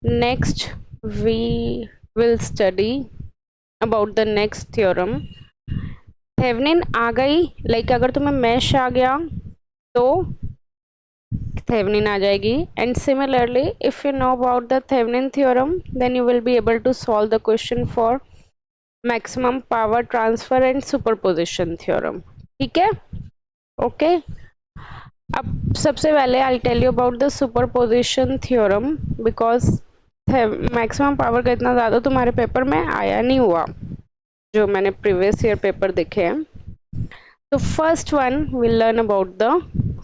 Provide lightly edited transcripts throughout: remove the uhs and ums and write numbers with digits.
Next, we will study about the next theorem. Thevenin आ गई, अगर तुम्हें मैश आ गया तो थेवेनिन आ जाएगी. And similarly if you know about the Thevenin theorem then you will be able to solve the question for maximum power transfer and superposition theorem. ठीक है, ओके. अब सबसे पहले I tell you about the superposition theorem because maximum power का इतना ज़्यादा तुम्हारे paper में आया नहीं हुआ जो मैंने प्रीवियस ईयर पेपर देखे हैं. तो first one will learn about the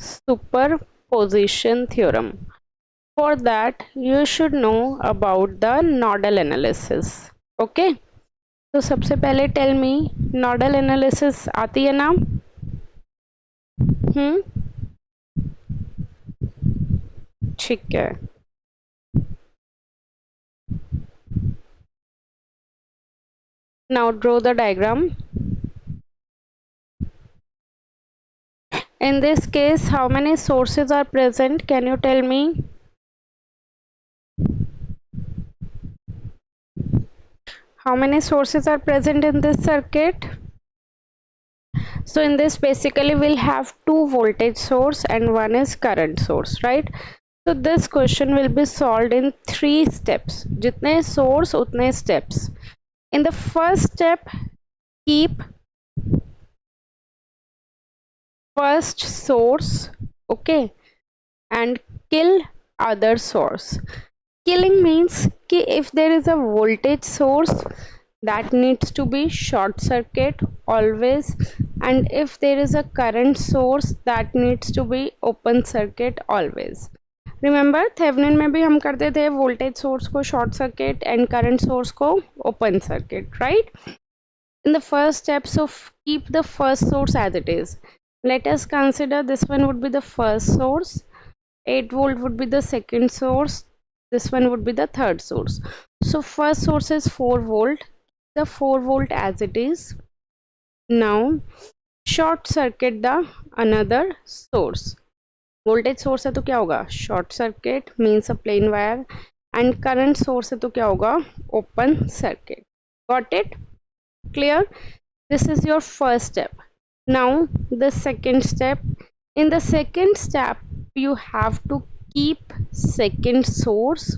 superposition theorem. For that you should know about the nodal analysis. Okay, तो सबसे पहले टेल मी, नोडल एनालिसिस आती है ना? ठीक है. Now draw the diagram. In this case, how many sources are present? Can you tell me? How many sources are present in this circuit? So in this basically we'll have two voltage source and one is current source, right? So this question will be solved in 3 steps. Jitne source utne steps. In the first step, keep first source, okay, and kill other source. Killing means कि if there is a voltage source that needs to be short circuit always, and if there is a current source that needs to be open circuit always. Remember Thevenin में भी हम करते थे voltage source को short circuit and current source को open circuit, right? In the first step, so keep the first source as it is. Let us consider this one would be the first source, 8 volt would be the second source, this one would be the third source. So first source is 4 volt, the 4 volt as it is. Now short circuit the another source. Voltage source है तो क्या होगा? Short circuit means a plain wire, and current source है तो क्या होगा? Open circuit. Got it? Clear? This is your first step. Now the second step. In the second step you have to keep second source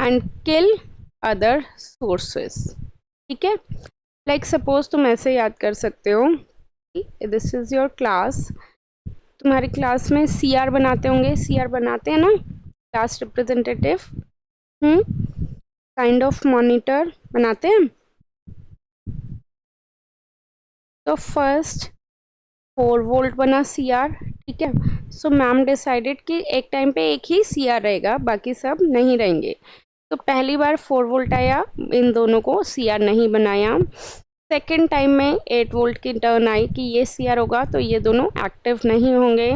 and kill other sources. ठीक है, like suppose तुम ऐसे याद कर सकते हो, this is your class. तुम्हारी class में CR बनाते होंगे, CR बनाते हैं ना, class representative, kind of monitor बनाते हैं. तो फर्स्ट 4 वोल्ट बना CR, ठीक है. सो मैम डिसाइडेड कि एक टाइम पे एक ही CR रहेगा, बाकी सब नहीं रहेंगे. तो पहली बार 4 वोल्ट आया, इन दोनों को CR नहीं बनाया. सेकेंड टाइम में 8 वोल्ट की टर्न आई कि ये CR होगा तो ये दोनों एक्टिव नहीं होंगे.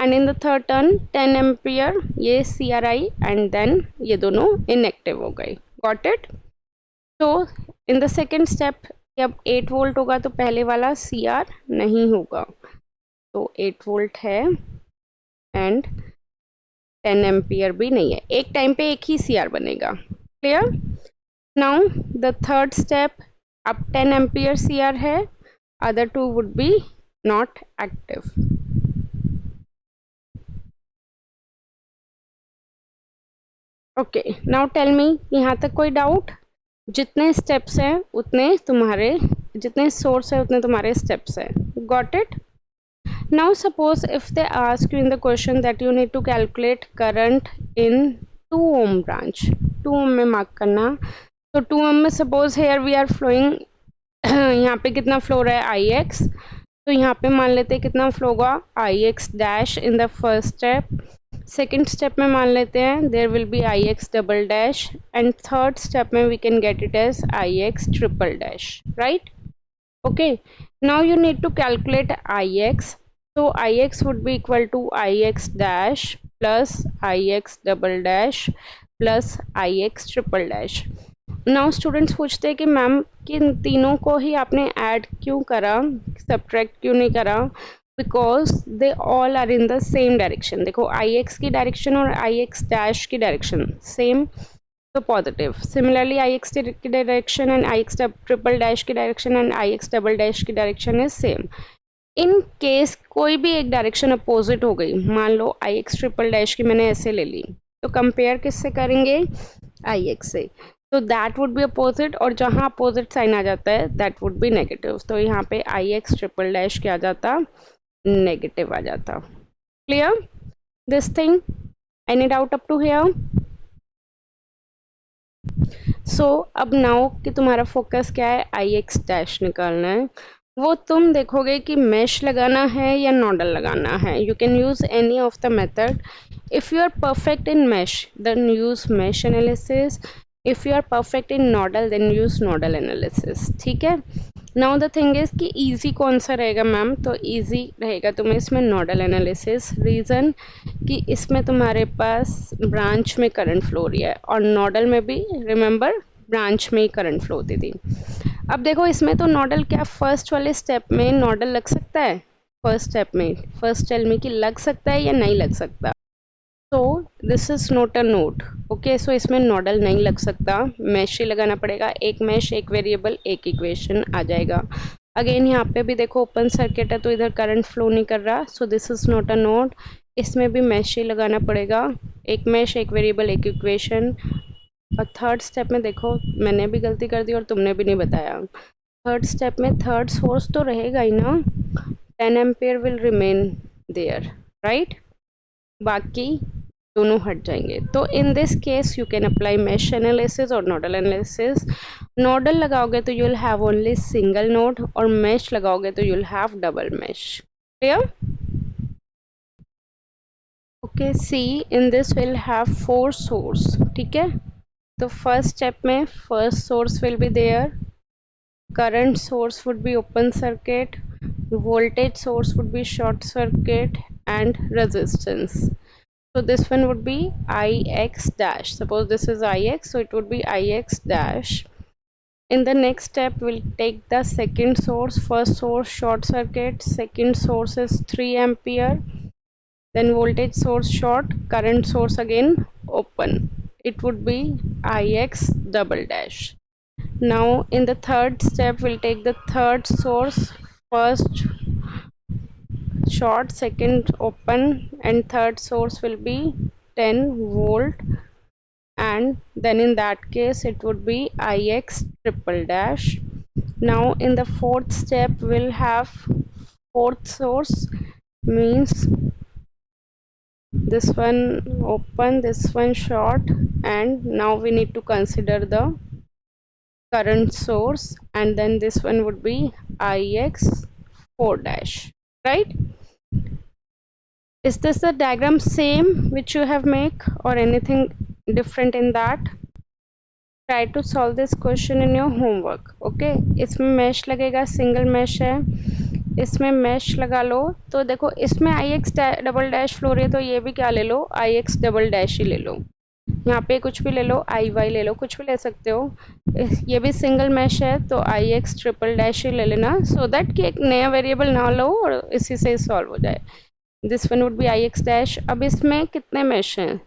And in the third turn 10 ampere ये CR आई एंड देन ये दोनों इनएक्टिव हो गए. Got it? तो इन द सेकेंड स्टेप जब 8 वोल्ट होगा तो पहले वाला CR नहीं होगा, तो 8 वोल्ट है एंड 10 एम्पियर भी नहीं है. एक टाइम पे एक ही CR बनेगा. Clear? Now the third step, अब 10 एम्पियर CR है, other two would be not active. Okay, now tell me, यहाँ तक कोई डाउट? जितने स्टेप्स हैं उतने तुम्हारे, जितने सोर्स है उतने तुम्हारे स्टेप्स हैं. Got it? Now suppose if they ask you in the question that you need to calculate current in 2 ohm branch, 2 ohm में मार्क करना. तो 2 ohm में suppose here we are flowing यहाँ पे कितना फ्लो रहा है Ix, तो यहाँ पे मान लेते हैं कितना फ्लो होगा Ix dash in the first step. Second step में मान लेते हैं there will be Ix double dash, and third step में we can get it as Ix triple dash, right? Okay, now you need to calculate Ix. So Ix would be equal to Ix dash plus Ix double dash plus Ix triple dash. Now students पूछते हैं कि ma'am किन तीनों को ही आपने add क्यों करा, subtract क्यों नहीं करा? Because they all are in the same direction. देखो आई एक्स की डायरेक्शन और आई एक्स डैश की डायरेक्शन सेम, तो पॉजिटिव। सिमिलरली आई एक्स की direction and I X triple dash की direction and I X double dash की direction is same. In case कोई भी एक डायरेक्शन अपोजिट हो गई, मान लो आई एक्स ट्रिपल डैश की मैंने ऐसे ले ली, तो कंपेयर किससे करेंगे, आई एक्स से, तो दैट वुड बी अपोजिट, और जहाँ अपोजिट साइन आ जाता है दैट वुड बी नेगेटिव, तो यहाँ पे आई एक्स ट्रिपल डैश क्या आ जाता, नेगेटिव आ जाता। Clear this thing, any doubt up to here? So अब नाउ कि तुम्हारा फोकस क्या है, आई एक्स डैश निकालना है। वो तुम देखोगे कि मैश लगाना है या नोडल लगाना है। You can use any of the method. If you are perfect in mesh then use mesh analysis, if you are perfect in nodal then use nodal analysis. ठीक है, नाउ द थिंग इज कि easy कौन सा रहेगा ma'am, तो easy रहेगा तुम्हें इसमें नोडल एनालिसिस। रीज़न कि इसमें तुम्हारे पास ब्रांच में करंट फ्लो हो रही है और नोडल में भी रिमेंबर ब्रांच में ही करंट फ्लो होती थी। अब देखो इसमें तो नोडल क्या फर्स्ट वाले स्टेप में नोडल लग सकता है, फर्स्ट स्टेप में, फर्स्ट टेल में कि लग सकता है या नहीं लग सकता। तो this is not a node, okay. So इसमें नोडल नहीं लग सकता, मैश ही लगाना पड़ेगा। एक मैश, एक वेरिएबल, एक इक्वेशन आ जाएगा। अगेन यहाँ पे भी देखो ओपन सर्किट है तो इधर करंट फ्लो नहीं कर रहा, so this is not a node. इसमें भी मैश ही लगाना पड़ेगा, एक मैश, एक वेरिएबल, एक इक्वेशन। और थर्ड स्टेप में देखो मैंने भी गलती कर दी और तुमने भी नहीं बताया। थर्ड स्टेप में थर्ड सोर्स तो रहेगा ही ना, 10 ampere will remain there, right, बाकी दोनों हट जाएंगे। तो in this case you can apply mesh analysis और नोडल एनालिसिस। नोडल लगाओगे तो you will have only single node, और मैश लगाओगे तो you will have double mesh. Clear? Okay, see in this will have 4 source. ठीक है, तो first step में first source will be there, current source would be open circuit, voltage source would be short circuit, and resistance. So this one would be Ix dash. Suppose this is Ix, so it would be Ix dash. In the next step, we'll take the second source. First source short circuit, second source is 3 ampere, then voltage source short, current source again open. It would be Ix double dash. Now in the third step we'll take the third source, first short, second open, and third source will be 10 volt, and then in that case it would be Ix triple dash. Now in the fourth step we'll have fourth source, means this one open, this one short, and now we need to consider the current source, and then this one would be Ix 4 dash, right? Is this the diagram same which you have make or anything different in that? Try to solve this question in your homework, okay? इसमें mesh लगेगा, single mesh है, इसमें mesh लगा लो। तो देखो इसमें Ix double dash flow रही है, तो ये भी क्या ले लो, Ix डबल डैश ही ले लो। यहाँ पे कुछ भी ले लो, आई वाई ले लो, कुछ भी ले सकते हो। ये भी सिंगल मैश है तो आई एक्स ट्रिपल डैश ही ले लेना, सो दैट कि एक नया वेरिएबल ना लो और इसी से सॉल्व हो जाए। This one would be I X dash. अब इसमें कितने मैश हैं,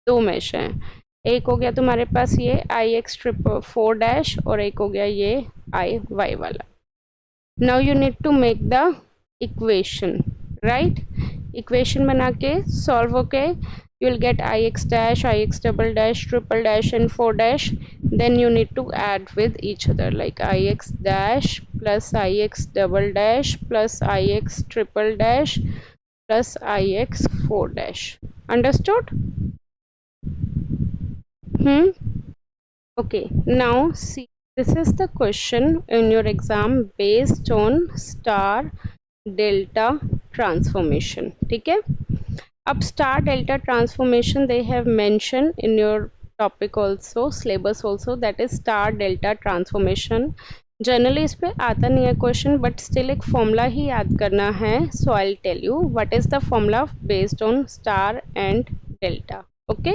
2 मैश हैं। एक हो गया तुम्हारे पास ये आई एक्स ट्रिपल 4 डैश, और एक हो गया ये आई वाई वाला। Now you need to make the equation, right? Equation बना के सॉल्व होके you will get Ix dash, Ix double dash, triple dash, and 4 dash. Then you need to add with each other, like Ix dash plus Ix double dash plus Ix triple dash plus Ix 4 dash. Understood? Okay, now see, this is the question in your exam based on star delta transformation. ठीक है, अब star delta transformation they have mentioned in your topic also, syllabus also, that is star delta transformation. Generally इस पे आता नहीं है question, but still एक formula ही याद करना है। So I will tell you what is the formula based on star and delta, okay?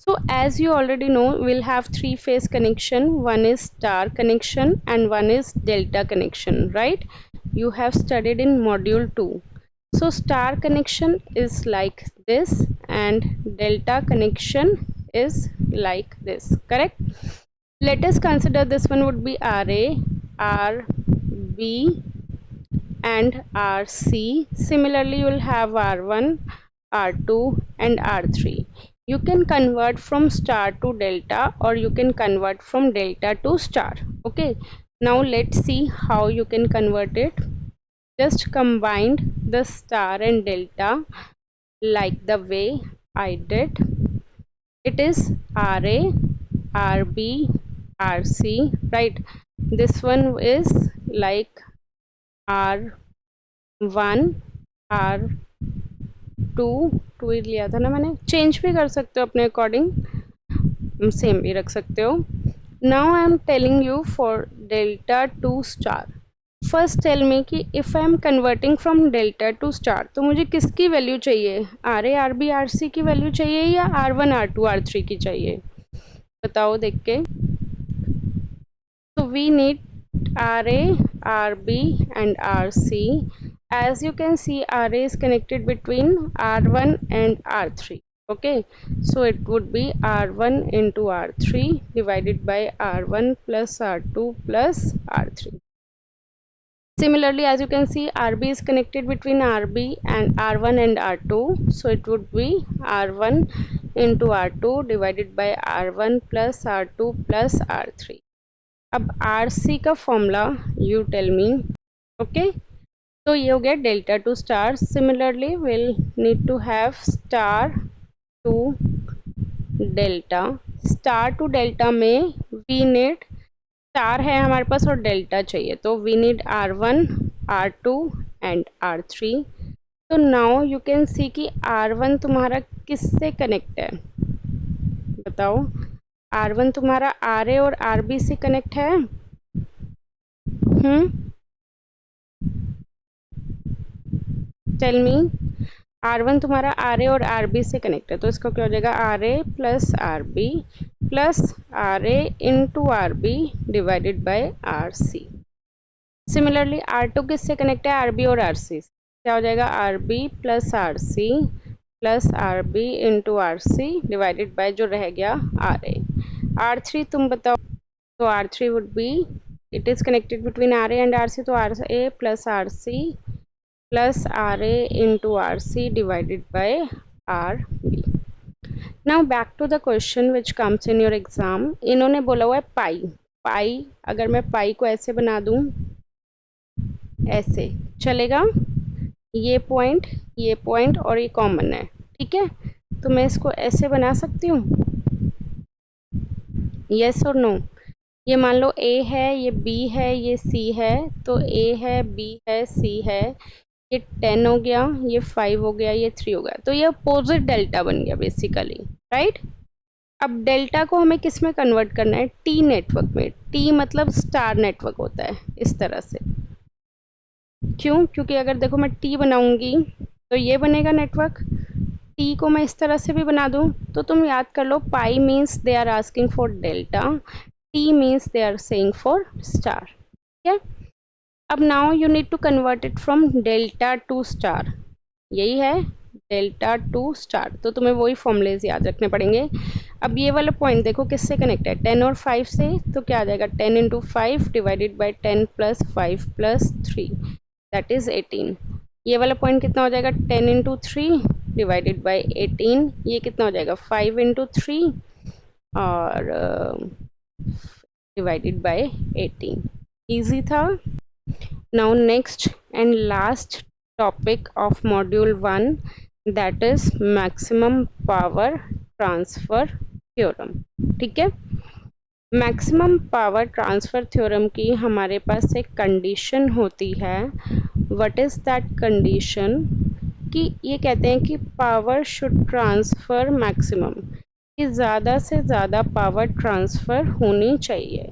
So as you already know, we'll have 3 phase connection. One is star connection and one is delta connection, right? you have studied in module 2. So star connection is like this and delta connection is like this, correct? Let us consider this one would be RA, RB and RC. Similarly, you will have R1, R2 and R3. You can convert from star to delta or you can convert from delta to star. Okay, now let's see how you can convert it. Just combine the star and delta like the way I did. It is RA, RB, RC, right? This one is like R1, R2, two ही लिया था ना मैंने, change भी कर सकते हो अपने अकॉर्डिंग, सेम भी रख सकते हो. Now I am telling you for delta to star. First tell me कि if I am converting from delta to star तो मुझे किसकी वैल्यू चाहिए, R A R B R C की वैल्यू चाहिए या R one R two R three की चाहिए, बताओ देख के. So we need RA, RB and RC. As you can see, RA is connected between R1 and R3. Okay, so it would be R1 into R3 divided by R1 plus R2 plus R3. Similarly, as you can see, RB is connected between RB and R1 and R2. So it would be R1 into R2 divided by R1 plus R2 plus R3. अब R C का formula you tell me. Okay, तो ये हो गया delta to star. Similarly will need to have star to delta. Star to delta में we need, star है हमारे पास और डेल्टा चाहिए, तो we need R one, R two and R three. तो नाउ यू कैन सी कि R one तुम्हारा किससे कनेक्ट है, बताओ. R1 तुम्हारा RA और RB से कनेक्ट है. Tell me. R1 तुम्हारा RA और RB से कनेक्ट है, तो इसका क्या हो जाएगा, RA plus RB plus RA into RB divided by RC. Similarly R2 किससे कनेक्ट है, RB और RC. क्या हो जाएगा, RB plus RC plus RB into RC divided by जो रह गया RA. R3 तुम बताओ. तो R3 would be, it is connected between RA and RC, तो RA plus RC plus RA into RC divided by RB. Now back to the question which comes in your exam. इन्होंने बोला हुआ है पाई. पाई अगर मैं पाई को ऐसे बना दूं, ऐसे चलेगा, ये पॉइंट और ये कॉमन है, ठीक है, तो मैं इसको ऐसे बना सकती हूँ, यस और नो. ये मान लो A है, ये B है, ये C है, तो A है, B है, C है, ये 10 हो गया, ये 5 हो गया, ये 3 हो गया, तो ये अपोजिट डेल्टा बन गया बेसिकली, राइट. अब डेल्टा को हमें किस में कन्वर्ट करना है, T नेटवर्क में. T मतलब स्टार नेटवर्क होता है इस तरह से. क्यों, क्योंकि अगर देखो मैं T बनाऊंगी तो ये बनेगा नेटवर्क. T को मैं इस तरह से भी बना दूं, तो तुम याद कर लो, पाई means they are asking for delta, T means they are saying for star. Okay. अब now you need to convert it from delta to star. यही है डेल्टा टू स्टार, तो तुम्हें वही फॉर्मूलेज याद रखने पड़ेंगे. अब ये वाला पॉइंट देखो किससे कनेक्ट है, 10 और 5 से, तो क्या आ जाएगा, 10 into 5 divided by 10 plus 5 plus 3 that is 18. ये वाला पॉइंट कितना हो जाएगा, 10 इंटू 3 डिवाइडेड बाई 18. ये कितना हो जाएगा, 5 इंटू 3 और divided by 18. Easy था. Now next and last topic of module 1, that is maximum power transfer theorem. ठीक है, मैक्सिमम पावर ट्रांसफर थ्योरम की हमारे पास एक कंडीशन होती है. व्हाट इज दैट कंडीशन, कि ये कहते हैं कि पावर शुड ट्रांसफर मैक्सिमम, कि ज़्यादा से ज़्यादा पावर ट्रांसफ़र होनी चाहिए.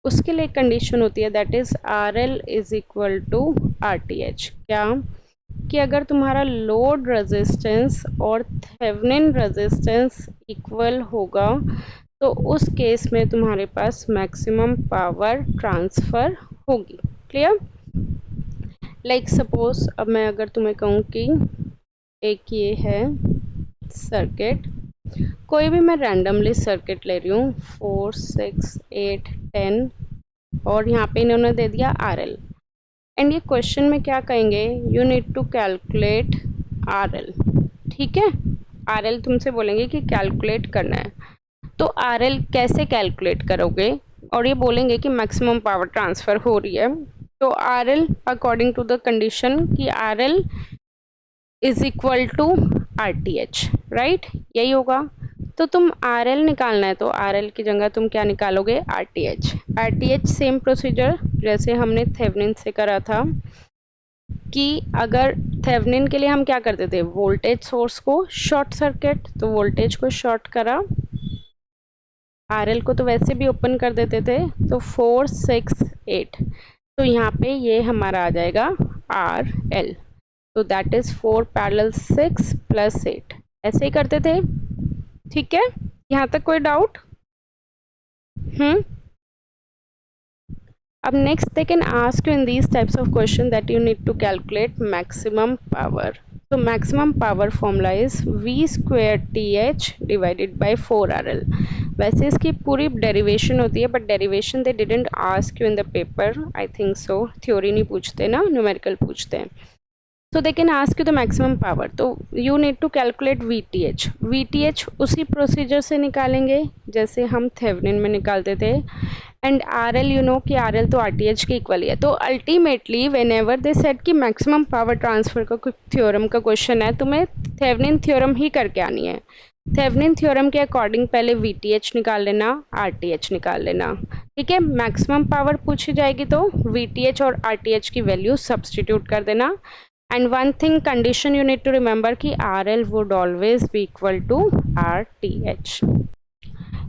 उसके लिए कंडीशन होती है, that is RL is equal to RTH. क्या, कि अगर तुम्हारा लोड रेजिस्टेंस और थेवेनिन रेजिस्टेंस इक्वल होगा तो उस केस में तुम्हारे पास मैक्सिमम पावर ट्रांसफ़र होगी. क्लियर. लाइक सपोज अब मैं अगर तुम्हें कहूँ कि एक ये है सर्किट, कोई भी मैं रैंडमली सर्किट ले रही हूँ 4 6 8 10 और यहाँ पे इन्होंने दे दिया RL एंड ये क्वेश्चन में क्या कहेंगे, you need to calculate RL। ठीक है, RL तुमसे बोलेंगे कि कैलकुलेट करना है, तो RL कैसे कैलकुलेट करोगे, और ये बोलेंगे कि मैक्सिमम पावर ट्रांसफर हो रही है, तो RL according to the condition कि RL is equal to RTH, right, यही होगा। तो तुम RL निकालना है तो RL की जगह तुम क्या निकालोगे, RTH। RTH सेम प्रोसीजर जैसे हमने थेवेनिन से करा था कि अगर थेवेनिन के लिए हम क्या करते थे, वोल्टेज सोर्स को शॉर्ट सर्किट, तो वोल्टेज को शॉर्ट करा, RL को तो वैसे भी ओपन कर देते थे, तो 4 6 8, तो यहाँ पे ये हमारा आ जाएगा RL, तो दैट इज 4 पैरेलल 6 प्लस 8, ऐसे ही करते थे। ठीक है, यहाँ तक कोई डाउट? अब next they can ask you in these types of question that you need to calculate maximum power. So maximum power formula is V square TH divided by 4RL. वैसे इसकी पूरी derivation होती है, but derivation they didn't ask you in the paper, I think so. theory नहीं पूछते ना, numerical पूछते हैं। So they can ask you the maximum power, तो you need to calculate VTH। VTH उसी प्रोसीजर से निकालेंगे जैसे हम थेवेनिन में निकालते थे, एंड RL यू नो कि RL तो RTH के इक्वल ही है। तो ultimately when ever they set कि मैक्सिमम पावर ट्रांसफर का कुछ थ्योरम का क्वेश्चन है, तुम्हें थेवेनिन थ्योरम ही करके आनी है। थेवेनिन थ्योरम के अकॉर्डिंग पहले VTH निकाल लेना, RTH निकाल लेना। ठीक है, मैक्सिमम पावर पूछी जाएगी तो VTH और RTH की वैल्यू सब्सटीट्यूट कर देना, and one thing condition you need to remember कि RL would always be equal to RTH।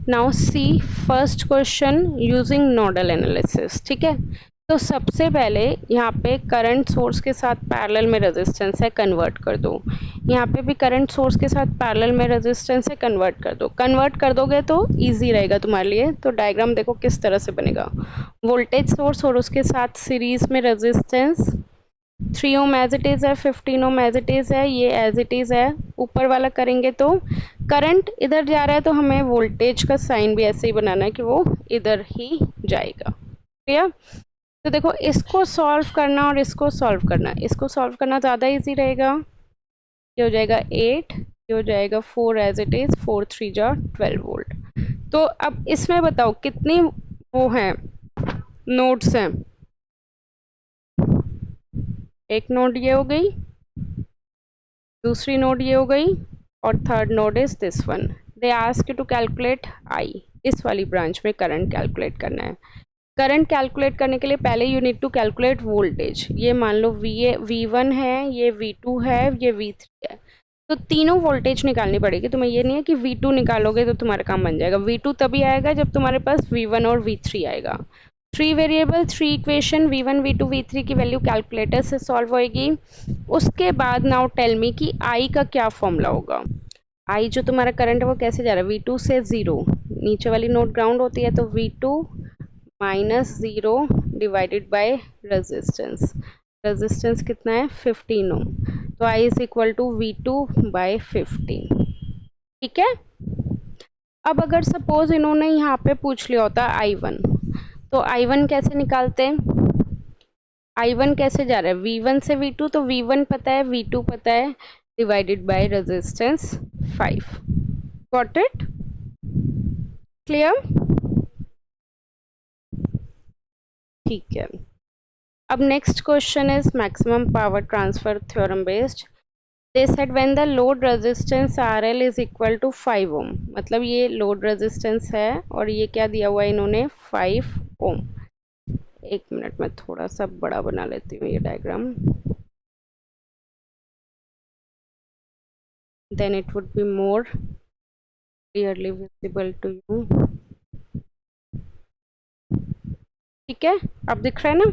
now see first question using nodal analysis। ठीक है, तो सबसे पहले यहाँ पे करंट सोर्स के साथ पैरेलल में रेजिस्टेंस है, कन्वर्ट कर दो। यहाँ पे भी करंट सोर्स के साथ पैरेलल में रेजिस्टेंस है, कन्वर्ट कर दो। कन्वर्ट कर दोगे तो इजी रहेगा तुम्हारे लिए। तो डायग्राम देखो किस तरह से बनेगा, वोल्टेज सोर्स और उसके साथ सीरीज में resistance, 3 ohm as it is है, 15 ओम एज इट इज है, ये एज इट इज है। ऊपर वाला करेंगे तो करंट इधर जा रहा है, तो हमें वोल्टेज का साइन भी ऐसे ही बनाना है कि वो इधर ही जाएगा। क्लियर? तो देखो इसको सॉल्व करना और इसको सॉल्व करना, इसको सॉल्व करना ज़्यादा इजी रहेगा। ये हो जाएगा 8, ये हो जाएगा 4 एज इट इज, 4 3 जा 12 वोल्ट। तो अब इसमें बताओ कितनी वो हैं नोड्स हैं, एक नोड ये हो गई, दूसरी नोड ये हो गई, और third node is this one. They ask you to calculate I, इस वाली ब्रांच में करंट कैलकुलेट करना है। करंट कैलकुलेट करने के लिए पहले you need to calculate voltage. ये मान लो V1 है, ये V2 है, ये V3 है, तो तीनों वोल्टेज निकालनी पड़ेगी तुम्हें। ये नहीं है कि V2 निकालोगे तो तुम्हारा काम बन जाएगा। V2 तभी आएगा जब तुम्हारे पास V1 और V3 आएगा। 3 variable 3 equation V1 V2 V3 की वैल्यू कैलकुलेटर से सॉल्व होएगी। उसके बाद नाउ टेल मी कि I का क्या फॉर्मूला होगा। I जो तुम्हारा करंट है वो कैसे जा रहा है, V2 से 0, नीचे वाली नोड ग्राउंड होती है, तो V2 minus 0 divided by resistance. Resistance कितना है 15 ओम, तो I is equal to V2 by 15। ठीक है, अब अगर सपोज इन्होंने यहाँ पे पूछ लिया होता I1, तो I1 कैसे निकालते हैं, I1 कैसे जा रहा है V1 से V2, तो V1 पता है, V2 पता है, divided by resistance 5। Got it? Clear? ठीक है, अब next question is maximum power transfer theorem based. They said when the load resistance RL is equal to 5 ohm, मतलब ये लोड रेजिस्टेंस है और ये क्या दिया हुआ है इन्होंने 5 ओम। एक मिनट में थोड़ा सा बड़ा बना लेती हूँ ये diagram, then it would be more clearly visible to you. ठीक है, अब दिख रहा है ना।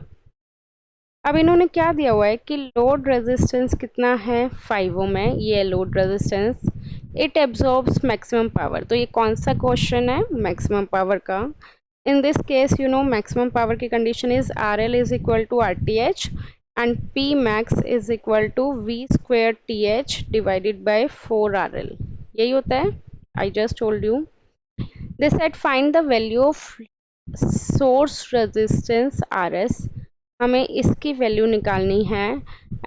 अब इन्होंने क्या दिया हुआ है कि लोड रेजिस्टेंस कितना है 5 ओम है, ये load resistance, it absorbs maximum power. तो ये कौन सा क्वेश्चन है, मैक्सिमम पावर का। In this case you know maximum power की condition is RL is equal to RTH and P max is equal to V square TH divided by 4 RL. यही होता है. I just told you. They said find the value of source resistance RS. हमें इसकी value निकालनी है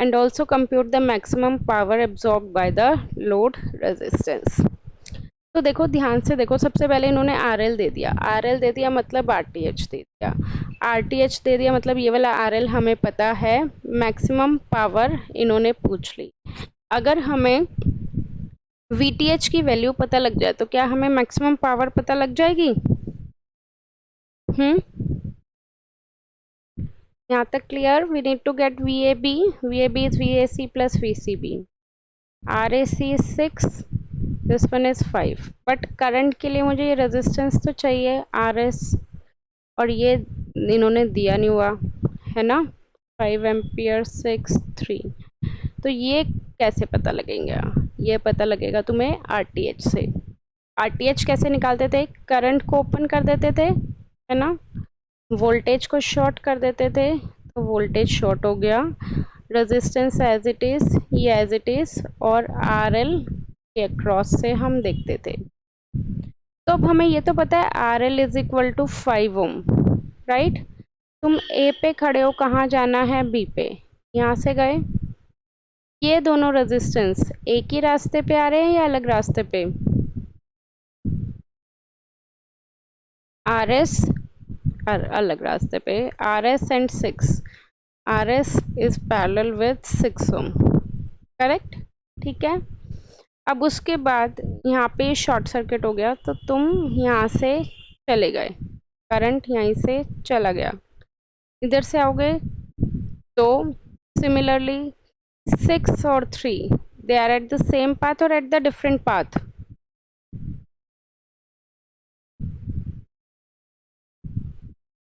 and also compute the maximum power absorbed by the load resistance. तो देखो ध्यान से देखो, सबसे पहले इन्होंने RL दे दिया, RL दे दिया मतलब RTH दे दिया, RTH दे दिया मतलब ये वाला RL हमें पता है, मैक्सिमम पावर इन्होंने पूछ ली. अगर हमें VTH की वैल्यू पता लग जाए तो क्या हमें मैक्सिमम पावर पता लग जाएगी? यहाँ तक clear? We need to get VAB. VAB is VAC plus VCB. RAC is 6, this one is 5. But current के लिए मुझे ये रेजिस्टेंस तो चाहिए RS, और ये इन्होंने दिया नहीं हुआ है ना, 5 एम्पियर 6 3. तो ये कैसे पता लगेगा? ये पता लगेगा तुम्हें RTH से. RTH कैसे निकालते थे? करंट को ओपन कर देते थे, है ना, वोल्टेज को शॉर्ट कर देते थे, तो वोल्टेज शॉर्ट हो गया, रेजिस्टेंस एज इट इज, ये एज इट इज, और RL के अक्रॉस से हम देखते थे. तो अब हमें ये तो पता है RL is equal to 5 ohm, right. तुम A पे खड़े हो, कहाँ जाना है? B पे. यहाँ से गए, ये दोनों रेजिस्टेंस एक ही रास्ते पे आ रहे हैं या अलग रास्ते पे? RS अलग रास्ते पे, RS and 6, RS is parallel with 6 ohm, correct. ठीक है. अब उसके बाद यहाँ पे शॉर्ट सर्किट हो गया, तो तुम यहाँ से चले गए, करंट यहीं से चला गया, इधर से आओगे तो सिमिलरली 6 और 3 they are at the same path और at the different path?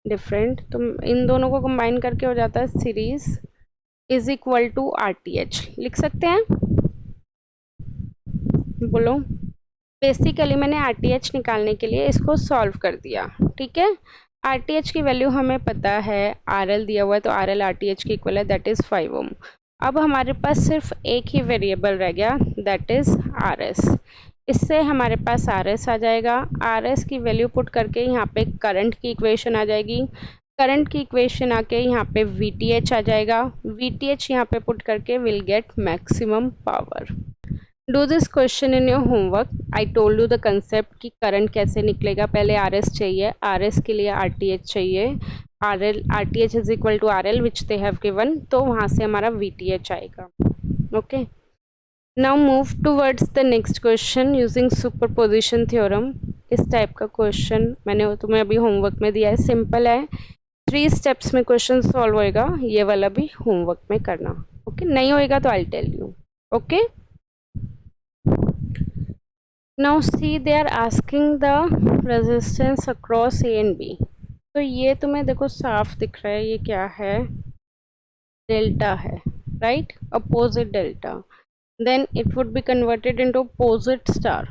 Different. तो इन दोनों को कंबाइन करके हो जाता है series is equal to RTH. लिख सकते हैं? बोलो. बेसिकली मैंने RTH निकालने के लिए इसको सॉल्व कर दिया. ठीक है. RTH की वैल्यू हमें पता है, RL दिया हुआ है तो RL RTH की इक्वल है, दैट इज 5 ओम. अब हमारे पास सिर्फ एक ही वेरिएबल रह गया, दैट इज RS. इससे हमारे पास RS आ जाएगा. RS की वैल्यू पुट करके यहाँ पे करंट की इक्वेशन आ जाएगी, करंट की इक्वेशन आके यहाँ पे VTH आ जाएगा, VTH यहाँ पे पुट करके will get maximum power. Do this question in your homework. I told you the concept कि करंट कैसे निकलेगा. पहले RS चाहिए, RS के लिए RTH चाहिए, RTH is equal to RL which they have given, तो वहाँ से हमारा VTH आएगा. Okay. Now move towards the next question using superposition theorem. इस टाइप का क्वेश्चन मैंने तुम्हें अभी होमवर्क में दिया है, सिंपल है, 3 स्टेप्स में क्वेश्चन सॉल्व होएगा. ये वाला भी होमवर्क में करना. ओके. नहीं होएगा तो I tell you. Okay. Now see they are asking the resistance across A and B. तो ये तुम्हें देखो साफ दिख रहा है, ये क्या है? डेल्टा है, right, opposite delta. Then it would be converted into opposite star.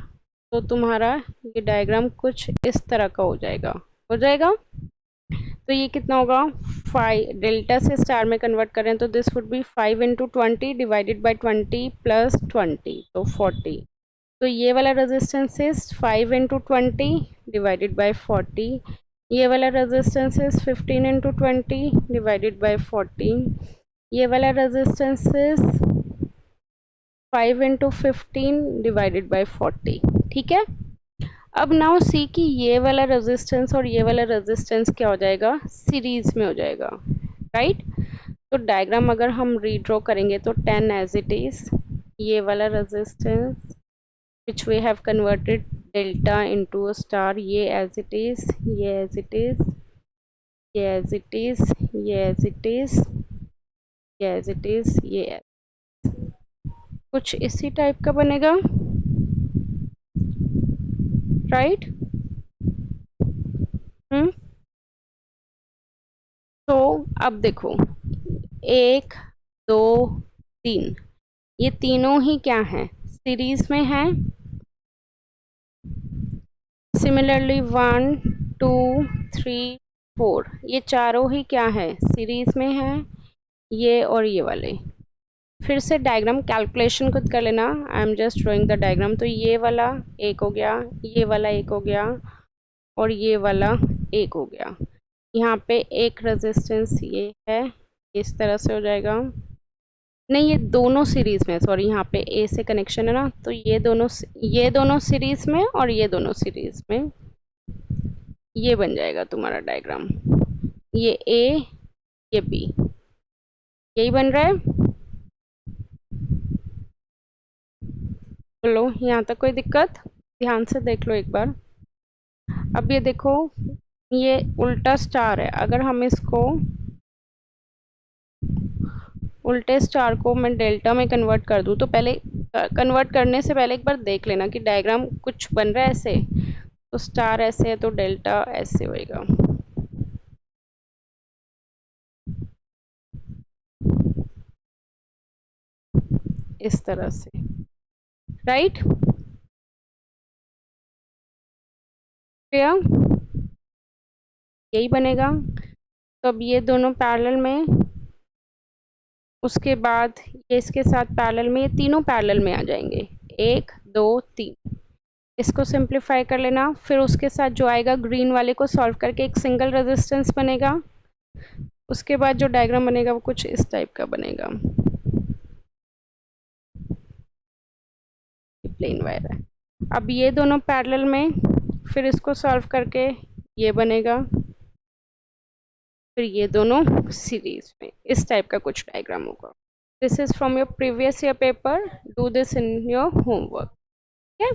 तो तुम्हारा ये डायग्राम कुछ इस तरह का हो जाएगा, हो जाएगा. तो ये कितना होगा? 5. डेल्टा से स्टार में कन्वर्ट करें तो this would be 5 into 20 divided by 20 plus 20, तो 40. तो ये वाला resistance is 5 into 20 divided by 40. ये वाला resistance is 15 into 20 divided by 40. ये वाला resistance is 5 into 15 divided by 40. ठीक है. अब नाउ सी कि ये वाला रेजिस्टेंस और ये वाला रेजिस्टेंस क्या हो जाएगा? सीरीज में हो जाएगा, राइट. तो डायग्राम अगर हम रीड्रॉ करेंगे तो 10 एज इट इज, ये वाला resistance which we have converted delta into a star, ये as it is, ये as it is, ये as it is, ये as it is, ये as it is, ये कुछ इसी टाइप का बनेगा, राइट. तो अब देखो 1 2 3, ये तीनों ही क्या हैं? सीरीज में हैं. सिमिलरली 1 2 3 4, ये चारों ही क्या है? सीरीज में है. ये और ये वाले। फिर से डायग्राम कैलकुलेशन खुद कर लेना। I am just drawing the diagram. तो ये वाला एक हो गया, ये वाला एक हो गया और ये वाला एक हो गया। यहाँ पे एक रेजिस्टेंस ये है, इस तरह से हो जाएगा। नहीं, ये दोनों सीरीज में, सॉरी, यहाँ पे ए से कनेक्शन है ना, तो ये दोनों सीरीज में और ये दोनों सीरीज में, ये बन जाएगा तुम्हारा डायग्राम। ये ए, ये बी, यही बन रहा है। बोलो, यहाँ तक कोई दिक्कत? ध्यान से देख लो एक बार। अब ये देखो, ये उल्टा स्टार है। अगर हम इसको उल्टे स्टार को मैं डेल्टा में कन्वर्ट कर दूँ, तो पहले कन्वर्ट करने से पहले एक बार देख लेना कि डायग्राम कुछ बन रहा है ऐसे। तो स्टार ऐसे है तो डेल्टा ऐसे होएगा। इस तरह से, राइट? यही बनेगा। तो अब ये दोनों पैरेलल में, उसके बाद ये इसके साथ पैरेलल में, ये तीनों पैरेलल में आ जाएंगे। एक, दो, तीन। इसको सिंप्लीफाई कर लेना। फिर उसके साथ जो आएगा ग्रीन वाले को सॉल्व करके एक सिंगल रेजिस्टेंस बनेगा। उसके बाद जो डायग्राम बनेगा वो कुछ इस टाइप का बनेगा। प्लेन वायर है। अब ये दोनों पैरेलल में, फिर इसको सॉल्व करके ये बनेगा। फिर ये दोनों सीरीज में, इस टाइप का कुछ डायग्राम होगा। This is from your previous year paper. Do this in your homework. Okay.